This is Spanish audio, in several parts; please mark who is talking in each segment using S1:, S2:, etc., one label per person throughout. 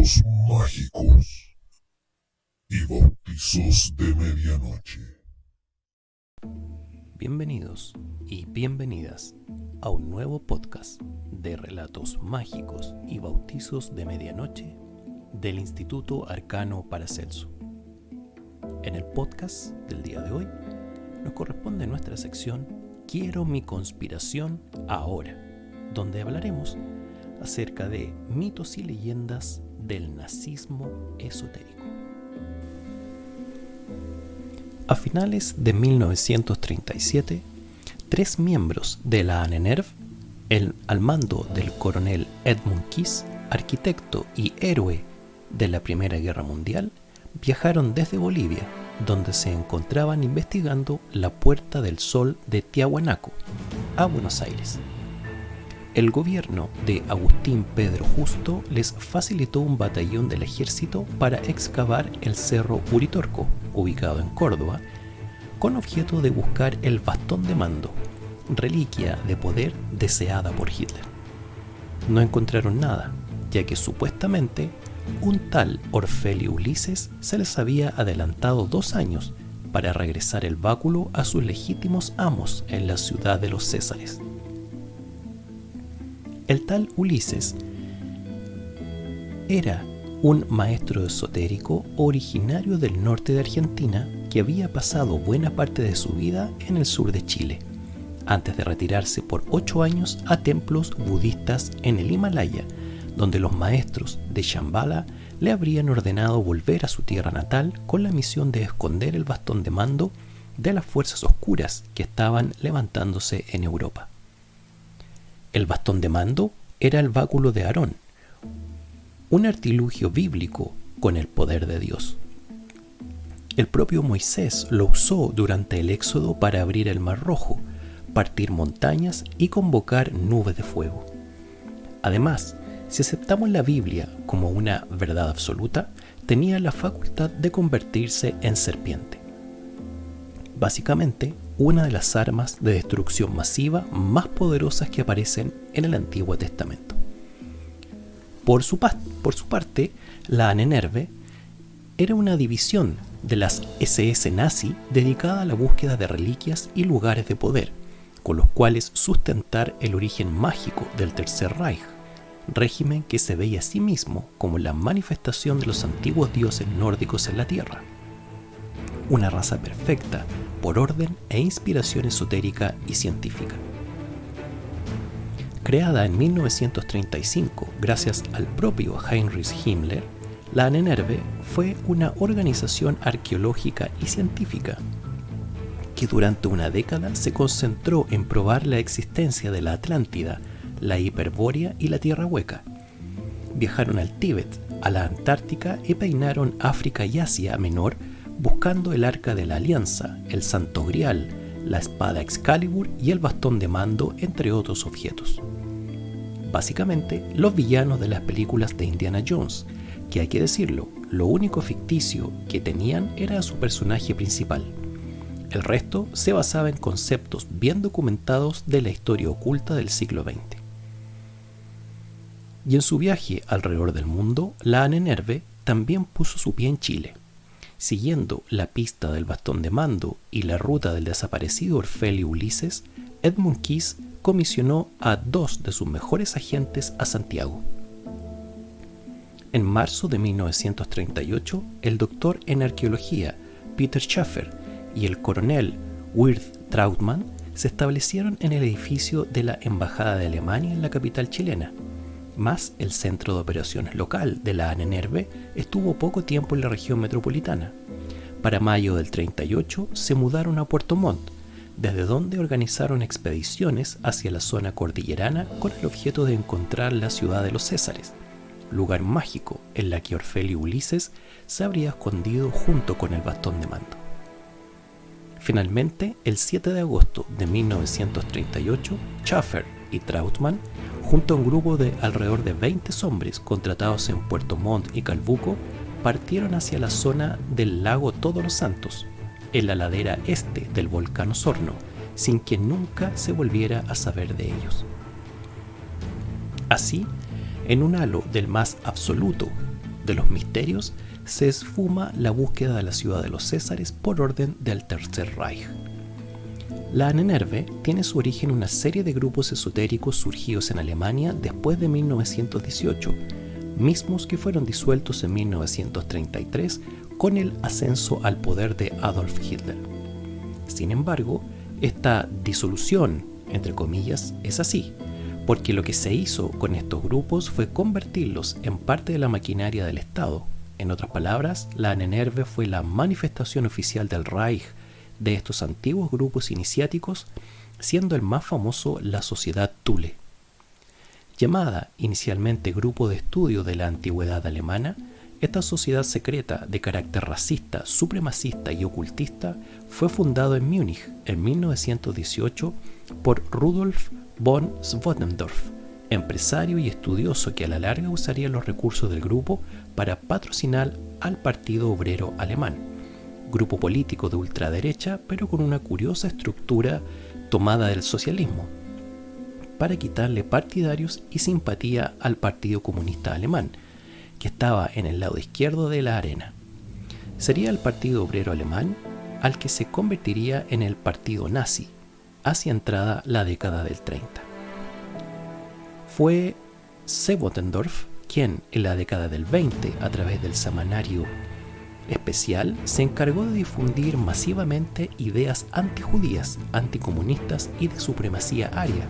S1: relatos mágicos y bautizos de medianoche.
S2: Bienvenidos y bienvenidas a un nuevo podcast de relatos mágicos y bautizos de medianoche del Instituto Arcano Paracelso. En el podcast del día de hoy nos corresponde nuestra sección Quiero mi conspiración ahora, donde hablaremos acerca de mitos y leyendas del nazismo esotérico. A finales de 1937, 3 miembros de la ANNERV, al mando del coronel Edmund Keyes, arquitecto y héroe de la Primera Guerra Mundial, viajaron desde Bolivia, donde se encontraban investigando la Puerta del Sol de Tiahuanaco, a Buenos Aires. El gobierno de Agustín Pedro Justo les facilitó un batallón del ejército para excavar el cerro Uritorco, ubicado en Córdoba, con objeto de buscar el bastón de mando, reliquia de poder deseada por Hitler. No encontraron nada, ya que supuestamente un tal Orfelio Ulises se les había adelantado 2 años para regresar el báculo a sus legítimos amos en la ciudad de los Césares. El tal Ulises era un maestro esotérico originario del norte de Argentina que había pasado buena parte de su vida en el sur de Chile, antes de retirarse por 8 años a templos budistas en el Himalaya, donde los maestros de Shambhala le habrían ordenado volver a su tierra natal con la misión de esconder el bastón de mando de las fuerzas oscuras que estaban levantándose en Europa. El bastón de mando era el báculo de Aarón, un artilugio bíblico con el poder de Dios. El propio Moisés lo usó durante el Éxodo para abrir el Mar Rojo, partir montañas y convocar nubes de fuego. Además, si aceptamos la Biblia como una verdad absoluta, tenía la facultad de convertirse en serpiente. Básicamente, una de las armas de destrucción masiva más poderosas que aparecen en el Antiguo Testamento. Por su parte, la ANNERV era una división de las SS nazi dedicada a la búsqueda de reliquias y lugares de poder, con los cuales sustentar el origen mágico del Tercer Reich, régimen que se veía a sí mismo como la manifestación de los antiguos dioses nórdicos en la Tierra. Una raza perfecta por orden e inspiración esotérica y científica. Creada en 1935 gracias al propio Heinrich Himmler, la ANNERV fue una organización arqueológica y científica que durante una década se concentró en probar la existencia de la Atlántida, la Hiperbórea y la Tierra Hueca. Viajaron al Tíbet, a la Antártica y peinaron África y Asia Menor buscando el Arca de la Alianza, el Santo Grial, la espada Excalibur y el bastón de mando, entre otros objetos. Básicamente, los villanos de las películas de Indiana Jones, que hay que decirlo, lo único ficticio que tenían era su personaje principal. El resto se basaba en conceptos bien documentados de la historia oculta del siglo XX. Y en su viaje alrededor del mundo, la ANNERV también puso su pie en Chile. Siguiendo la pista del bastón de mando y la ruta del desaparecido Orfelio Ulises, Edmund Keyes comisionó a 2 de sus mejores agentes a Santiago. En marzo de 1938, el doctor en arqueología Peter Schaffer y el coronel Wirth Trautmann se establecieron en el edificio de la Embajada de Alemania en la capital chilena, más el centro de operaciones local de la ANNERV estuvo poco tiempo en la región metropolitana. Para mayo del 38 se mudaron a Puerto Montt, desde donde organizaron expediciones hacia la zona cordillerana con el objeto de encontrar la ciudad de los Césares, lugar mágico en la que Orfelio Ulises se habría escondido junto con el bastón de mando. Finalmente, el 7 de agosto de 1938, Schaffer y Trautmann, junto a un grupo de alrededor de 20 hombres contratados en Puerto Montt y Calbuco, partieron hacia la zona del lago Todos los Santos, en la ladera este del volcán Osorno, sin que nunca se volviera a saber de ellos. Así, en un halo del más absoluto de los misterios, se esfuma la búsqueda de la ciudad de los Césares por orden del Tercer Reich. La Ahnenerbe tiene su origen en una serie de grupos esotéricos surgidos en Alemania después de 1918, mismos que fueron disueltos en 1933 con el ascenso al poder de Adolf Hitler. Sin embargo, esta disolución, entre comillas, es así, porque lo que se hizo con estos grupos fue convertirlos en parte de la maquinaria del Estado. En otras palabras, la Ahnenerbe fue la manifestación oficial del Reich de estos antiguos grupos iniciáticos, siendo el más famoso la Sociedad Thule. Llamada inicialmente Grupo de Estudio de la Antigüedad Alemana, esta sociedad secreta de carácter racista, supremacista y ocultista fue fundado en Múnich en 1918 por Rudolf von Swotendorf, empresario y estudioso que a la larga usaría los recursos del grupo para patrocinar al Partido Obrero Alemán, grupo político de ultraderecha pero con una curiosa estructura tomada del socialismo, para quitarle partidarios y simpatía al Partido Comunista Alemán, que estaba en el lado izquierdo de la arena. Sería el Partido Obrero Alemán al que se convertiría en el Partido Nazi, hacia entrada la década del 30. Fue Swotendorf quien, en la década del 20, a través del semanario especial, se encargó de difundir masivamente ideas antijudías, anticomunistas y de supremacía aria,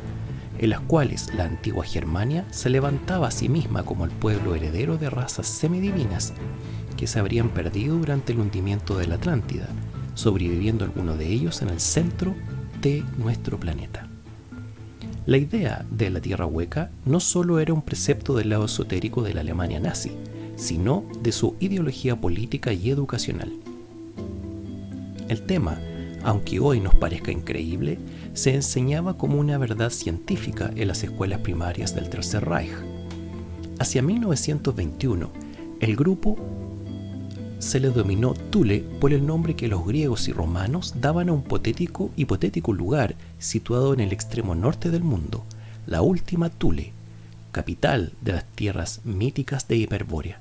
S2: en las cuales la antigua Germania se levantaba a sí misma como el pueblo heredero de razas semidivinas que se habrían perdido durante el hundimiento de la Atlántida, sobreviviendo algunos de ellos en el centro de nuestro planeta. La idea de la Tierra Hueca no solo era un precepto del lado esotérico de la Alemania nazi, sino de su ideología política y educacional. El tema, aunque hoy nos parezca increíble, se enseñaba como una verdad científica en las escuelas primarias del Tercer Reich. Hacia 1921, el grupo se le denominó Thule por el nombre que los griegos y romanos daban a un hipotético lugar situado en el extremo norte del mundo, la última Thule, capital de las tierras míticas de Hiperbórea.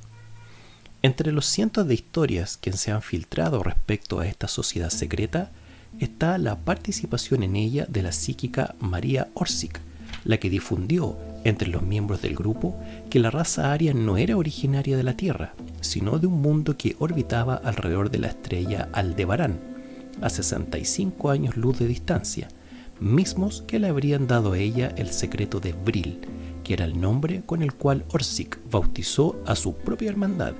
S2: Entre los cientos de historias que se han filtrado respecto a esta sociedad secreta está la participación en ella de la psíquica Maria Orsic, la que difundió entre los miembros del grupo que la raza aria no era originaria de la Tierra, sino de un mundo que orbitaba alrededor de la estrella Aldebarán, a 65 años luz de distancia, mismos que le habrían dado a ella el secreto de Vril, que era el nombre con el cual Orsic bautizó a su propia hermandad,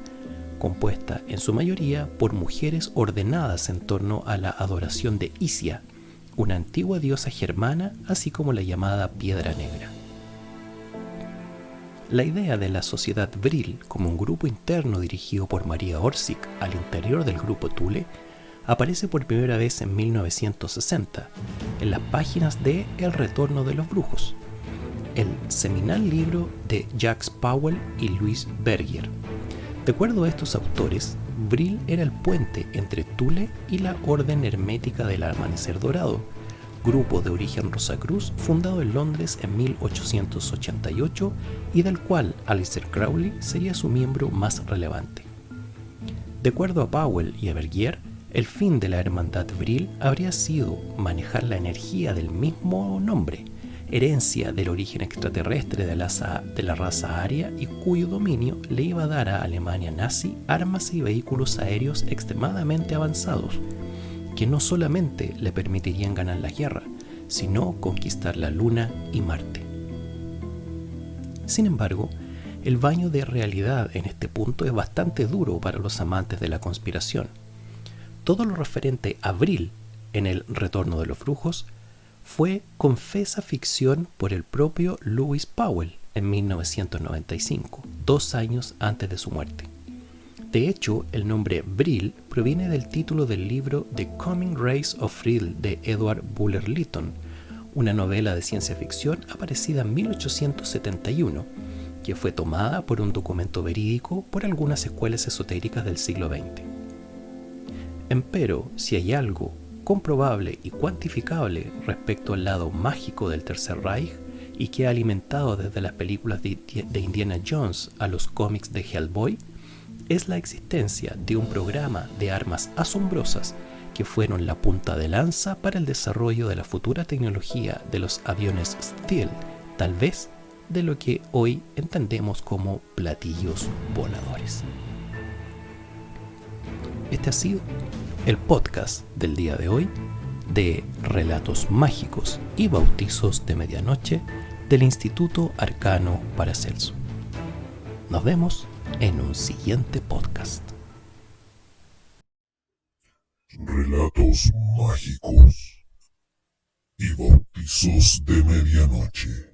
S2: compuesta en su mayoría por mujeres ordenadas en torno a la adoración de Isia, una antigua diosa germana, así como la llamada Piedra Negra. La idea de la sociedad Vril como un grupo interno dirigido por Maria Orsic al interior del grupo Thule aparece por primera vez en 1960 en las páginas de El Retorno de los Brujos, el seminal libro de Jacques Powell y Louis Bergier. De acuerdo a estos autores, Vril era el puente entre Thule y la Orden Hermética del Amanecer Dorado, grupo de origen Rosacruz fundado en Londres en 1888 y del cual Aleister Crowley sería su miembro más relevante. De acuerdo a Powell y a Bergier, el fin de la hermandad Vril habría sido manejar la energía del mismo nombre, herencia del origen extraterrestre de la raza aria y cuyo dominio le iba a dar a Alemania nazi armas y vehículos aéreos extremadamente avanzados, que no solamente le permitirían ganar la guerra, sino conquistar la Luna y Marte. Sin embargo, el baño de realidad en este punto es bastante duro para los amantes de la conspiración. Todo lo referente a Vril en El Retorno de los Brujos fue confesa ficción por el propio Louis Powell en 1995, 2 años antes de su muerte. De hecho, el nombre Vril proviene del título del libro The Coming Race of Vril de Edward Bulwer Lytton, una novela de ciencia ficción aparecida en 1871, que fue tomada por un documento verídico por algunas escuelas esotéricas del siglo XX. Empero, si hay algo comprobable y cuantificable respecto al lado mágico del Tercer Reich y que ha alimentado desde las películas de Indiana Jones a los cómics de Hellboy, es la existencia de un programa de armas asombrosas que fueron la punta de lanza para el desarrollo de la futura tecnología de los aviones Stealth, tal vez de lo que hoy entendemos como platillos voladores. Este ha sido el podcast del día de hoy de Relatos Mágicos y Bautizos de Medianoche del Instituto Arcano Paracelso. Nos vemos en un siguiente podcast.
S1: Relatos mágicos y bautizos de medianoche.